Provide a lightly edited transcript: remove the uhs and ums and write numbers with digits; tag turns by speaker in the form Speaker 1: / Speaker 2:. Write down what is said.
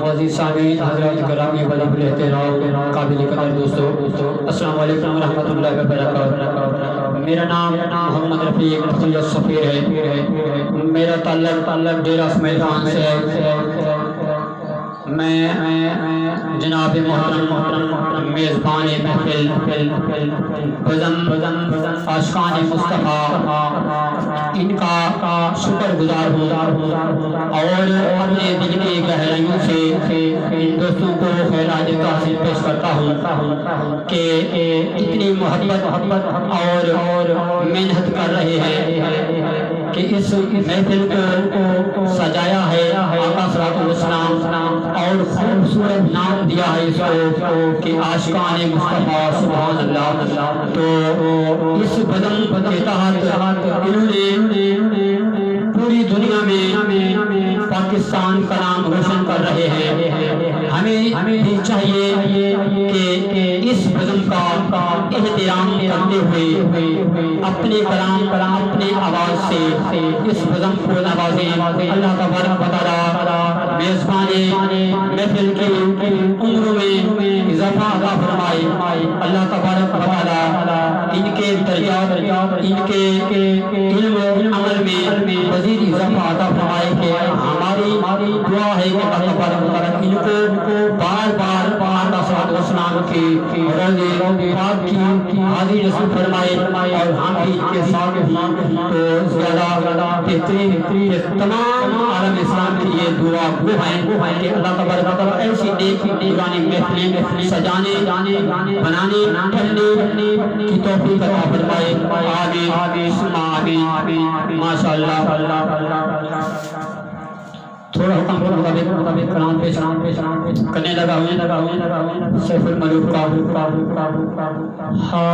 Speaker 1: मुअज़्ज़िज़ सामीईन हज़रात गिरामी वलीउल एहतराम काबिल कदर दोस्तों, अस्सलामु अलैकुम व रहमतुल्लाहि व बरकातहू। मेरा नाम मोहम्मद रफ़ीक सफ़ीर है। मेरा ताल्लुक़ डेरा इसमाइल खान से है। मैं जनाब मोहतरम मेज़बान महफ़िल आशिक़ान मुस्तफ़ा इनका शुक्रगुज़ार हूँ और अपने दिल की गहराइयों से इन दोस्तों को खैरात तहसीन पेश करता हूँ कि इतनी मोहब्बत और मेहनत कर रहे हैं कि इस महफिल को सजाया है आका सल्लल्लाहु अलैहि वसल्लम और खूबसूरत नाम दिया है इसको कि आशिक़ान मुस्तफ़ा सुभान अल्लाह। तो इस बदन के तहत इन्होंने पूरी दुनिया में पाकिस्तान का नाम रोशन कर रहे हैं। हमें भी चाहिए कि इस बदन का एहतराम करते हुए अपने कलाम अपने आवाज़ से इस बदन को नवाजें। अल्लाह तबारक व तआला मेज़बाने महफिल की उम्र में इज़ाफ़ा अता फरमाए। अल्लाह तबारक व तआला इनके दर्जात इनके इल्म अमल में मज़ीद इज़ाफ़ा अता फरमाए। कि हमारी दुआ है कि अल्लाह तबारक व तआला इनको बार बार आका सल्लल्लाहु अलैहि वसल्लम की रज़े पाक की हाज़िरी नसीब फरमाए और हम भी इनके साथ तो ज़्यादा बेहतरीन तमाम आलम इस्लाम की ये दुआ वो है कि अल्लाह तबारक व तआला ऐसी नेक पुरानी महफिलें सजाने बनाने पढ़ने की तौफीक अता फरमाए। आमीन माशाअल्लाह। थोड़ा हुक्म के मुताबिक कलाम पेश करने लगा हूँ सैफुल मलूक का। हाँ